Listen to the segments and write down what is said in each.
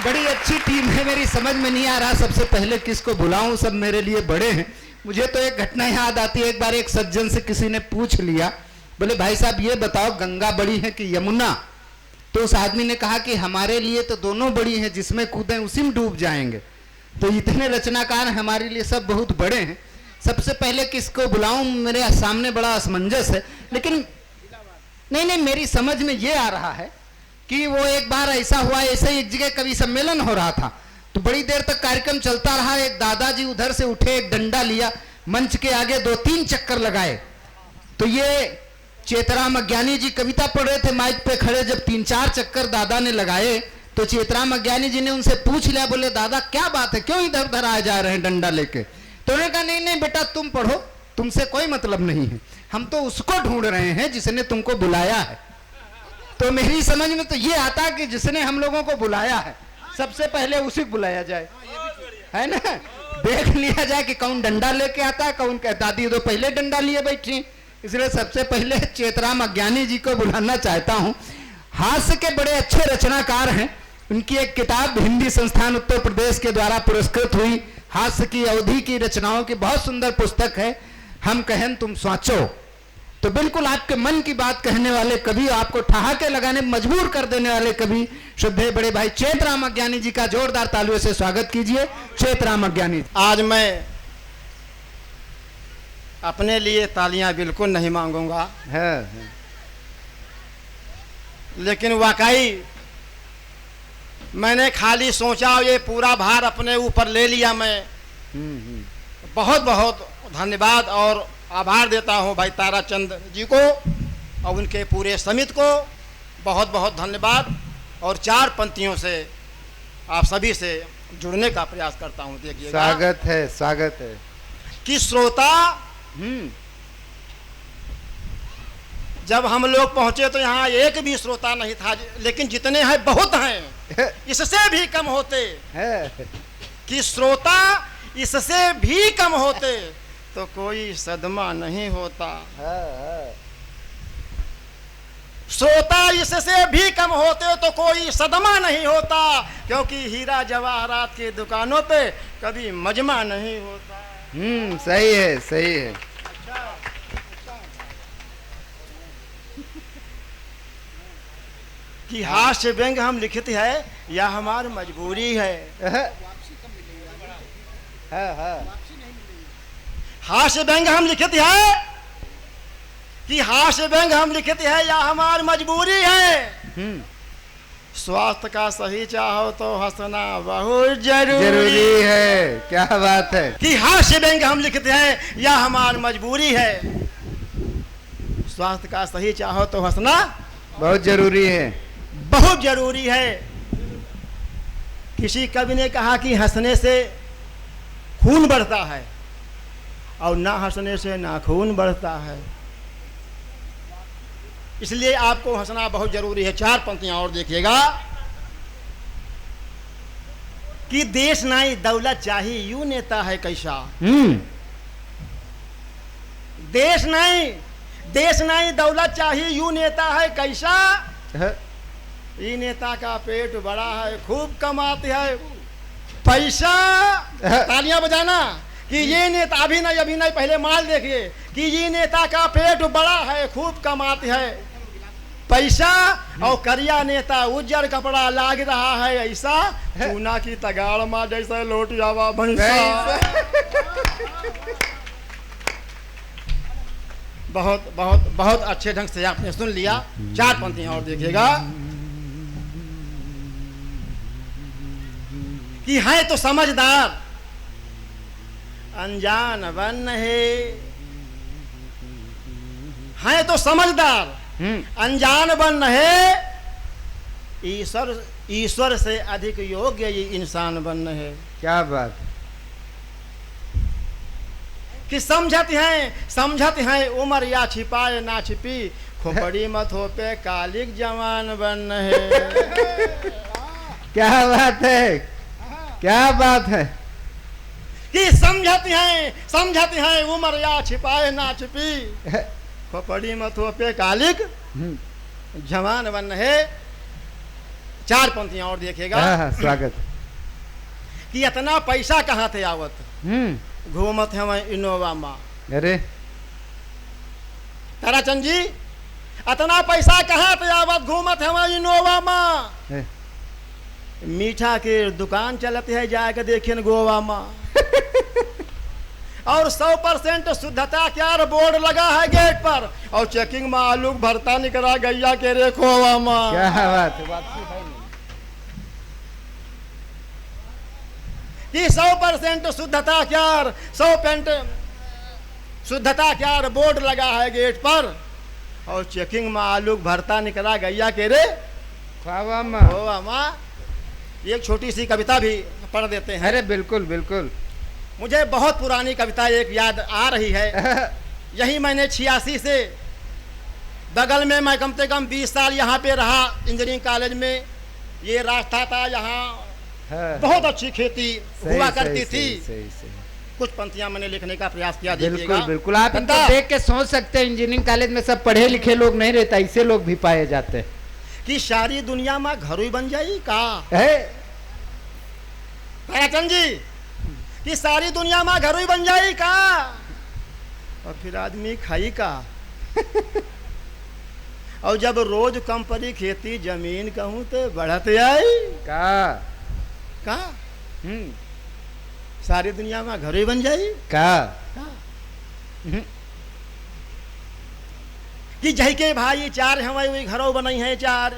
बड़ी अच्छी टीम है मेरी, समझ में नहीं आ रहा सबसे पहले किसको बुलाऊं, सब मेरे लिए बड़े हैं। मुझे तो एक घटना याद आती है, एक बार एक सज्जन से किसी ने पूछ लिया, बोले भाई साहब ये बताओ गंगा बड़ी है कि यमुना? तो उस आदमी ने कहा कि हमारे लिए तो दोनों बड़ी हैं, जिसमें कूदें उसी में डूब जाएंगे। तो इतने रचनाकार हमारे लिए सब बहुत बड़े हैं, सबसे पहले किसको बुलाऊं, मेरे सामने बड़ा असमंजस है। लेकिन नहीं, मेरी समझ में ये आ रहा है कि वो एक बार ऐसा हुआ, ऐसे एक जगह कवि सम्मेलन हो रहा था, तो बड़ी देर तक कार्यक्रम चलता रहा। एक दादाजी उधर से उठे, एक डंडा लिया, मंच के आगे 2-3 चक्कर लगाए। तो ये चेतराम अज्ञानी जी कविता पढ़ रहे थे माइक पे खड़े, जब 3-4 चक्कर दादा ने लगाए तो चेतराम अज्ञानी जी ने उनसे पूछ लिया, बोले दादा क्या बात है, क्यों इधर उधर आ जा रहे हैं डंडा लेके? तो उन्होंने कहा नहीं बेटा तुम पढ़ो, तुमसे कोई मतलब नहीं है, हम तो उसको ढूंढ रहे हैं जिसने तुमको बुलाया है। तो मेरी समझ में तो ये आता कि जिसने हम लोगों को बुलाया है सबसे पहले उसी को बुलाया जाए, है ना? देख लिया जाए कि कौन डंडा लेके आता है, कौन कहता दादी तो पहले डंडा लिए बैठी। इसलिए सबसे पहले चेतराम अज्ञानी जी को बुलाना चाहता हूं। हास्य के बड़े अच्छे रचनाकार हैं, उनकी एक किताब हिंदी संस्थान उत्तर प्रदेश के द्वारा पुरस्कृत हुई, हास्य की अवधि की रचनाओं की बहुत सुंदर पुस्तक है, हम कहें तुम सोचो। तो बिल्कुल आपके मन की बात कहने वाले कवि, आपको ठहाके लगाने मजबूर कर देने वाले कवि श्रद्धेय बड़े भाई चेतराम अज्ञानी जी का जोरदार तालियों से स्वागत कीजिए। चेतराम अज्ञानी। आज मैं अपने लिए तालियां बिल्कुल नहीं मांगूंगा, लेकिन वाकई मैंने खाली सोचा ये पूरा भार अपने ऊपर ले लिया। मैं बहुत बहुत धन्यवाद और आभार देता हूं भाई ताराचंद जी को और उनके पूरे समिति को, बहुत बहुत धन्यवाद। और 4 पंक्तियों से आप सभी से जुड़ने का प्रयास करता हूं। देखिए स्वागत है, स्वागत है कि श्रोता जब हम लोग पहुंचे तो यहाँ एक भी श्रोता नहीं था, लेकिन जितने हैं बहुत हैं, इससे भी कम होते कि श्रोता इससे भी कम होते तो कोई सदमा नहीं होता। श्रोता इससे भी कम होते तो कोई सदमा नहीं होता, क्योंकि हीरा जवाहरात की दुकानों पे कभी मजमा नहीं होता। सही है, सही है। कि हास्य व्यंग हम लिखित है या हमारी मजबूरी है। हास्य व्यंग हम लिखित है कि हास्य व्यंग हम लिखित है या हमारी मजबूरी है। स्वास्थ्य का सही चाहो तो हंसना बहुत जरूरी है। क्या बात है कि हास्य व्यंग हम लिखते हैं या हमारी मजबूरी है। स्वास्थ्य का सही चाहो तो हंसना बहुत जरूरी है, बहुत जरूरी है। किसी कवि ने कहा कि हंसने से खून बढ़ता है और ना हंसने से ना खून बढ़ता है, इसलिए आपको हंसना बहुत जरूरी है। 4 पंक्तियां और देखिएगा कि देश नहीं दौलत चाहिए यूं नेता है कैसा। देश नहीं दौलत चाहिए यूं नेता है कैसा। ये नेता का पेट बड़ा है खूब कमाते है पैसा। तालियां बजाना कि ये नेता, अभी नहीं पहले माल देखिए कि ये नेता का पेट बड़ा है खूब कमाते है पैसा, और करिया नेता उज्जर कपड़ा लाग रहा है ऐसा, चूना की तगाड़ माँ जैसा लोट जावा भैंसा। बहुत बहुत बहुत अच्छे ढंग से आपने सुन लिया। 4 पंक्तियां और देखिएगा कि है तो समझदार अनजान बन है तो समझदार अनजान बन है। ईश्वर से अधिक योग्य ये इंसान बन है। क्या बात कि समझत हैं उम्र या छिपाए ना छिपी, खोपड़ी मत हो पे कालिक जवान बन है। क्या बात है, क्या बात है कि समझती हैं उम्र या छिपाए ना छिपी, खोपड़ी मत हो पे कालिक जवान बन है। 4 पंक्तियां और देखिएगा। हाँ, स्वागत। कि इतना पैसा कहाँ थे आवत, घूमत है वहीं इनोवा माँ। अरे ताराचंद जी, इतना पैसा कहाँ थे आवत, घूमत है वहीं इनोवा माँ। मीठा के दुकान चलते है, जाके देखिए न गोवा माँ। और 100% शुद्धता क्या बोर्ड लगा है गेट पर, और चेकिंग में आलू भरता निकला गैया के रे खोवा माँ। क्या बात है, भाई कि 100% शुद्धता क्या, 100% शुद्धता क्या बोर्ड लगा है गेट पर, और चेकिंग में आलू भरता निकला गैया के रे खोवा माँ। एक छोटी सी कविता भी पढ़ देते हैं। अरे बिल्कुल बिल्कुल। मुझे बहुत पुरानी कविता एक याद आ रही है। यही मैंने 86 से, बगल में मैं कम से कम 20 साल यहाँ पे रहा इंजीनियरिंग कॉलेज में। ये रास्ता था यहाँ, बहुत अच्छी खेती हुआ करती थी। कुछ पंक्तियां मैंने लिखने का प्रयास किया। बिल्कुल बिल्कुल, आप इनको देख के सोच सकते हैं इंजीनियरिंग कॉलेज में सब पढ़े लिखे लोग नहीं रहता, ऐसे लोग भी पाए जाते हैं। कि सारी दुनिया में घर ही बन जाई का ताराचंद जी, कि सारी दुनिया में घर ही बन जाई का, और फिर आदमी खाई का। और जब रोज कम पड़ी खेती जमीन कहूँ तो बढ़ते आई का सारी दुनिया में घर ही बन जाई का। कि जही के भाई 4 हमारे वही घरों बनाई है 4।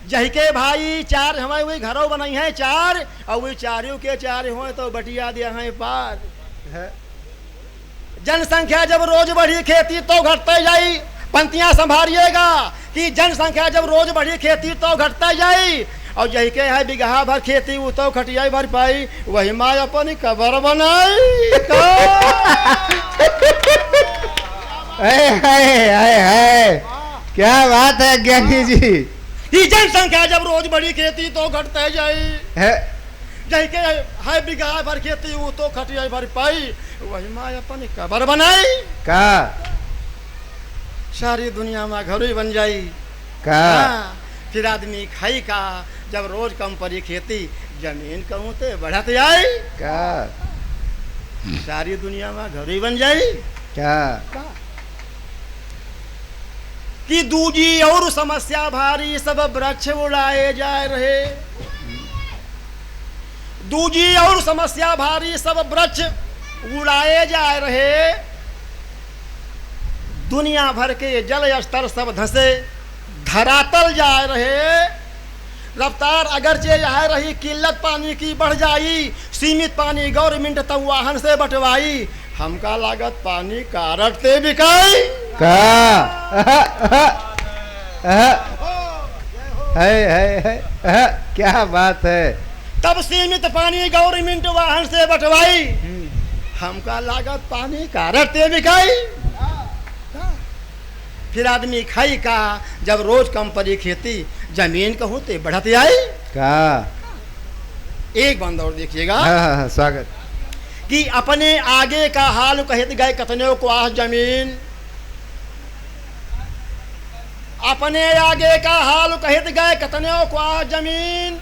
जही के भाई 4 हमारे वही घरों बनाई है 4, और वही 4 के 4 हो तो बटिया दिया है पार। जनसंख्या जब रोज बढ़ी खेती तो घटते जाई, पंक्तियां संभालिएगा। कि जनसंख्या जब रोज बढ़ी खेती तो घटते जाई, और जही के है बिगहा भर खेती वो तो खटिया भर पाई, वही माँ अपनी कबर बनाई। क्या बात है ज्ञानी जी। कि जनसंख्या जब रोज बढ़ी खेती तो घटते जाई, जही के है बिगहा भर खेती वो तो खटिया भर पाई, वही माँ अपनी कबर बनाई का। सारी दुनिया में घर ही बन जाई का। फिर आदमी खाई का, जब रोज कम पड़ी खेती जमीन कहूँ तो बढ़त आई का। सारी दुनिया में घर ही बन जाई का। कि दूजी और समस्या भारी सब वृक्ष उड़ाए जा रहे, दूजी और समस्या भारी सब वृक्ष उड़ाए जा रहे। दुनिया भर के जल स्तर सब धसे धरातल जा रहे। रफ्तार अगरचे जा रही, किल्लत पानी की बढ़ जाई, सीमित पानी गवर्नमेंट तब वाहन से बटवाई, हमका लागत पानी का रटते बिकाई का। है क्या बात है। तब सीमित पानी गवर्नमेंट वाहन से बटवाई, हमका लागत पानी का रटते बिकाई। फिर आदमी खाई का, जब रोज कम पड़ी खेती जमीन कहूँ तो बढ़ते आई का। एक बंद और देखिएगा। स्वागत। कि अपने आगे का हाल कहत गए कतने को आह जमीन, अपने आगे का हाल कहत गए कतने को आह जमीन।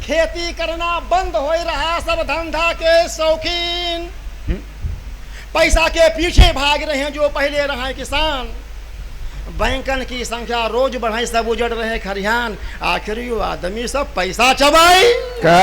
खेती करना बंद हो रहा सब धंधा के शौकीन, पैसा के पीछे भाग रहे हैं जो पहले रहे किसान। बैंकन की संख्या रोज बढ़ाई सब उजड़ रहे खरिहान, आखिरी आदमी सब पैसा चबाई का।